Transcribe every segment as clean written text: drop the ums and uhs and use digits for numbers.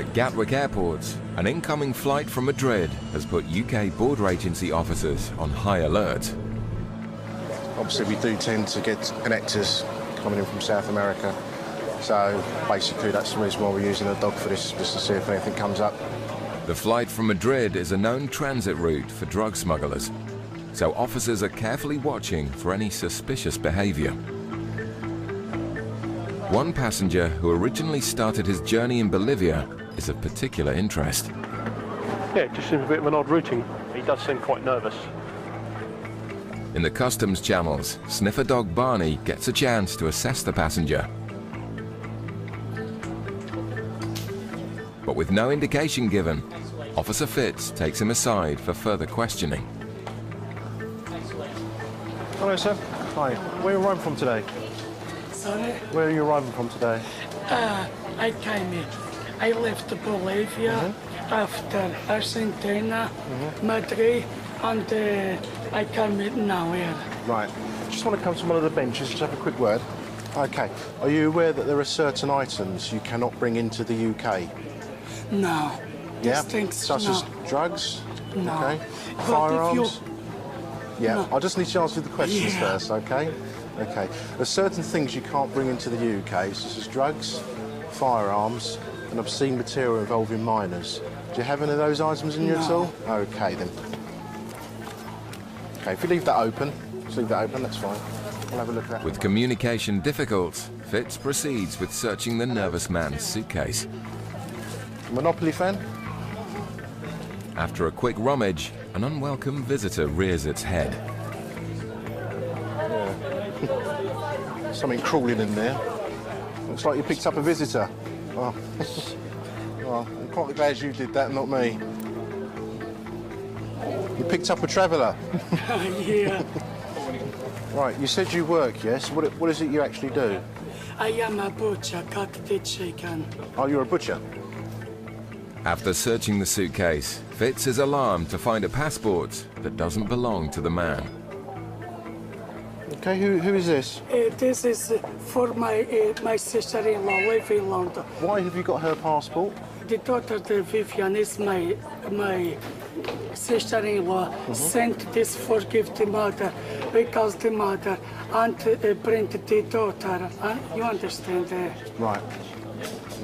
At Gatwick Airport, an incoming flight from Madrid has put UK border agency officers on high alert. Obviously, we do tend to get connectors coming in from South America. So basically, that's the reason why we're using a dog for this, just to see if anything comes up. The flight from Madrid is a known transit route for drug smugglers, so officers are carefully watching for any suspicious behavior. One passenger who originally started his journey in Bolivia is of particular interest. Yeah, it just seems a bit of an odd routing. He does seem quite nervous. In the customs channels, sniffer dog Barney gets a chance to assess the passenger. But with no indication given, Officer Fitz takes him aside for further questioning. Hello, sir. Hi. Where are you arriving from today? Sorry? Where are you arriving from today? I came in. I left Bolivia after Argentina, Madrid, and I come in now here. Right. Just want to come to one of the benches, just have a quick word. Okay. Are you aware that there are certain items you cannot bring into the UK? No. Yeah? These things, Such no. as drugs? No. Okay. But Firearms? Yeah. No. I just need to answer the questions first, okay? Okay. There's certain things you can't bring into the UK, such as drugs, firearms, and obscene material involving minors. Do you have any of those items in you at all? Okay, then. Okay, if you leave that open, that's fine. We'll have a look at that. With communication difficult, Fitz proceeds with searching the nervous man's suitcase. Monopoly fan? After a quick rummage, an unwelcome visitor rears its head. Yeah. Something crawling in there. Looks like you picked up a visitor. Oh. Well, I'm quite glad you did that, not me. You picked up a traveller. Yeah. Right, you said you work, yes? What is it you actually do? I am a butcher, cut the chicken. Oh, you're a butcher? After searching the suitcase, Fitz is alarmed to find a passport that doesn't belong to the man. Okay, who is this? This is for my sister-in-law living in London. Why have you got her passport? The daughter, the Vivian, is my sister-in-law. Sent this for give the mother because the mother and bring the daughter. And you understand? Right.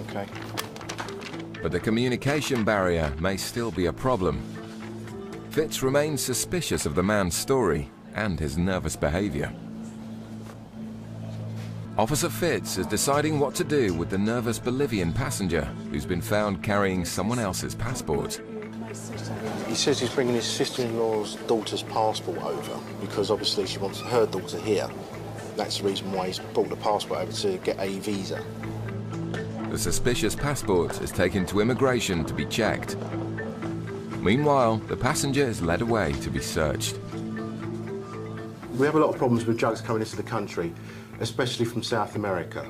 Okay. But the communication barrier may still be a problem. Fitz remains suspicious of the man's story and his nervous behavior. Officer Fitz is deciding what to do with the nervous Bolivian passenger who's been found carrying someone else's passport. He says he's bringing his sister-in-law's daughter's passport over because obviously she wants her daughter here. That's the reason why he's brought the passport over, to get a visa. The suspicious passport is taken to immigration to be checked. Meanwhile, the passenger is led away to be searched. We have a lot of problems with drugs coming into the country, especially from South America.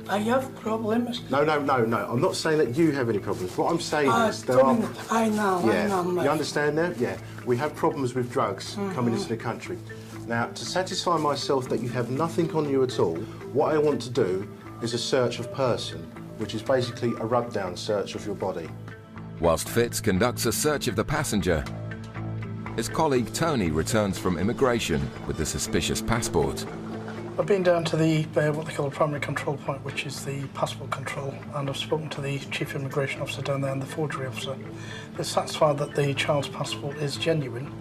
I have problems. No. I'm not saying that you have any problems. What I'm saying is there are... I know. You understand that? Yeah. We have problems with drugs coming into the country. Now, to satisfy myself that you have nothing on you at all, what I want to do is a search of person, which is basically a rub-down search of your body. Whilst Fitz conducts a search of the passenger, his colleague Tony returns from immigration with the suspicious passport. I've been down to the what they call a primary control point, which is the passport control, and I've spoken to the chief immigration officer down there and the forgery officer. They're satisfied that the child's passport is genuine,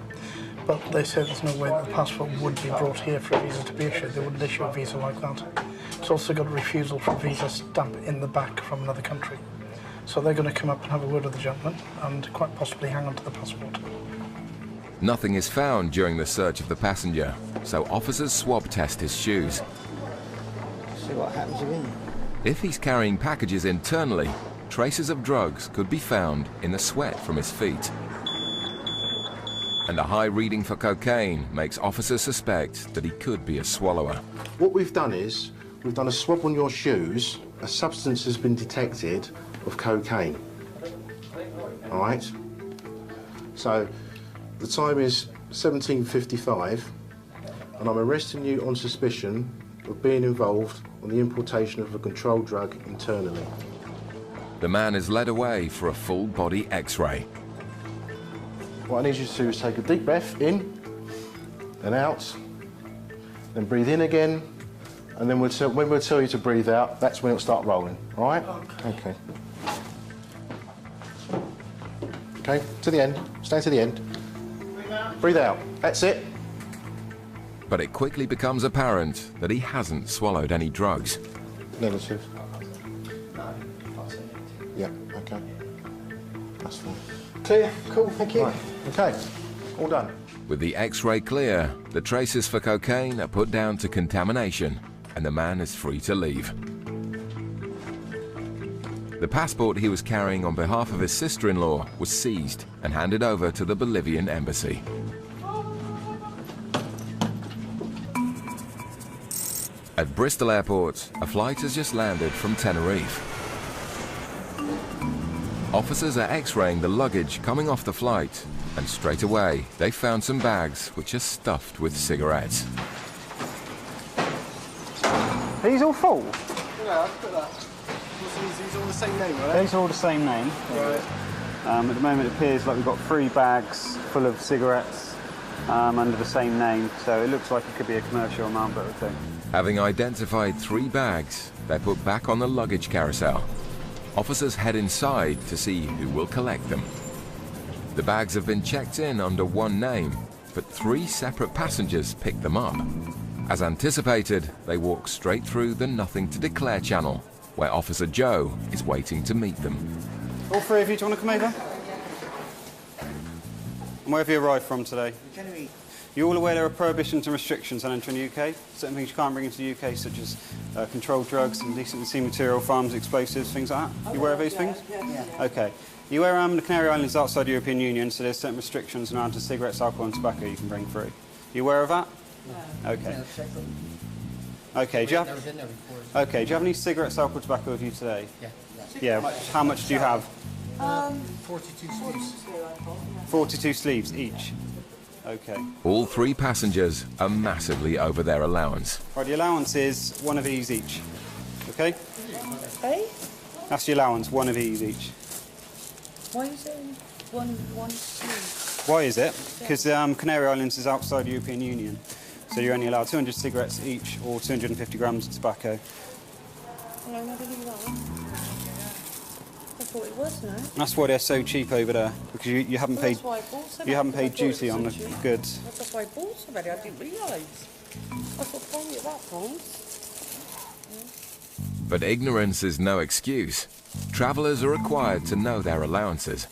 but they say there's no way that the passport would be brought here for a visa to be issued. They wouldn't issue a visa like that. It's also got a refusal for a visa stamp in the back from another country. So they're going to come up and have a word with the gentleman and quite possibly hang on to the passport. Nothing is found during the search of the passenger, so officers swab test his shoes. See what happens again. If he's carrying packages internally, traces of drugs could be found in the sweat from his feet. And a high reading for cocaine makes officers suspect that he could be a swallower. What we've done is, we've done a swab on your shoes. A substance has been detected of cocaine. All right? So, the time is 17:55, and I'm arresting you on suspicion of being involved on the importation of a controlled drug internally. The man is led away for a full-body X-ray. What I need you to do is take a deep breath in and out, then breathe in again, and then when we'll tell you to breathe out, that's when it'll start rolling, all right? Okay. Okay, to the end. Stay to the end. Breathe out. That's it. But it quickly becomes apparent that he hasn't swallowed any drugs. Negative. Yeah, okay. That's fine. Clear. Cool, thank you. Right. Okay, all done. With the X-ray clear, the traces for cocaine are put down to contamination, and the man is free to leave. The passport he was carrying on behalf of his sister-in-law was seized and handed over to the Bolivian embassy. At Bristol Airport, a flight has just landed from Tenerife. Officers are X-raying the luggage coming off the flight, and straight away they found some bags which are stuffed with cigarettes. These all full? Yeah, I've got that. These all the same name, right? These are all the same name. Right. At the moment it appears like we've got 3 bags full of cigarettes under the same name, so it looks like it could be a commercial amount, but I think. Having identified 3 bags, they're put back on the luggage carousel. Officers head inside to see who will collect them. The bags have been checked in under one name, but 3 separate passengers picked them up. As anticipated, they walk straight through the Nothing to Declare channel, where Officer Joe is waiting to meet them. All 3 of you, do you want to come over? And where have you arrived from today? You're all aware there are prohibitions and restrictions on entering the UK? Certain things you can't bring into the UK, such as controlled drugs, indecent and obscene material, firearms, explosives, things like that. You aware of these things? Yeah. Okay. You aware the Canary Islands is outside the European Union, so there's certain restrictions around to cigarettes, alcohol and tobacco you can bring through. You aware of that? No. Okay. Okay, do you have any cigarettes, alcohol, tobacco with you today? Yeah. How much do you have? 42 sleeves. 42 sleeves each. Okay. All 3 passengers are massively over their allowance. Right, the allowance is 1 of these each. Okay? Hey? That's the allowance, 1 of these each. Why is it one sleeve? Why is it? Because Canary Islands is outside the European Union, so you're only allowed 200 cigarettes each or 250 grams of tobacco. No, I never knew that one. I thought it was, no? That's why they're so cheap over there, because you haven't paid duty on the goods. That's why I bought so many. I didn't realise. I thought probably at that price. But ignorance is no excuse. Travellers are required to know their allowances.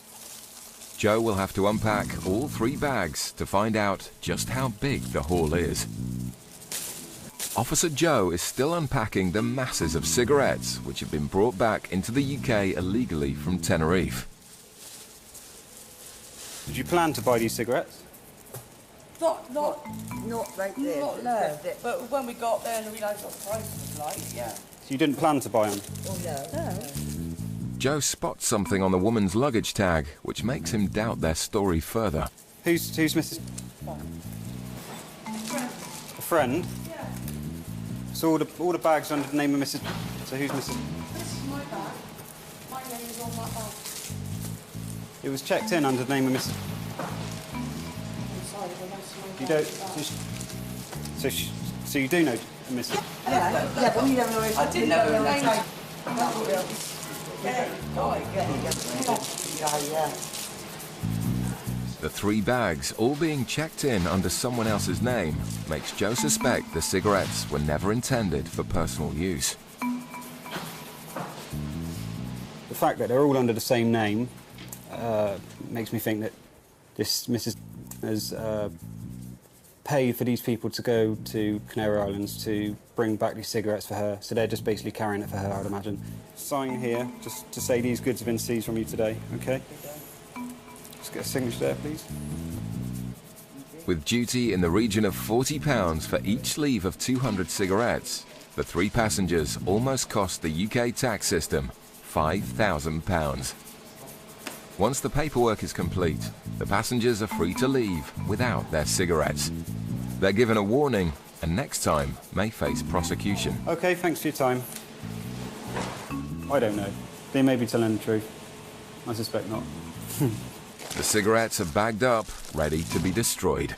Joe will have to unpack all 3 bags to find out just how big the haul is. Officer Joe is still unpacking the masses of cigarettes which have been brought back into the UK illegally from Tenerife. Did you plan to buy these cigarettes? Not right there. Not there. But when we got there and we realised what the price was like, yeah. So you didn't plan to buy them? Oh, no. Joe spots something on the woman's luggage tag which makes him doubt their story further. Who's Mrs. A friend? Yeah. So all the bags are under the name of Mrs. So who's Mrs. This is my bag. My name is on my bag. It was checked in under the name of Mrs. I'm sorry, but that's my You bag. don't. So you do know Mrs. Yeah, but you don't know I didn't know her name. The 3 bags, all being checked in under someone else's name, makes Joe suspect the cigarettes were never intended for personal use. The fact that they're all under the same name makes me think that this Mrs. has paid for these people to go to Canary Islands to bring back these cigarettes for her, so they're just basically carrying it for her, I'd imagine. Sign here, just to say these goods have been seized from you today, okay? Just get a signature there, please. With duty in the region of £40 for each sleeve of 200 cigarettes, the 3 passengers almost cost the UK tax system £5,000. Once the paperwork is complete, the passengers are free to leave without their cigarettes. They're given a warning and next time may face prosecution. Okay, thanks for your time. I don't know. They may be telling the truth. I suspect not. The cigarettes are bagged up, ready to be destroyed.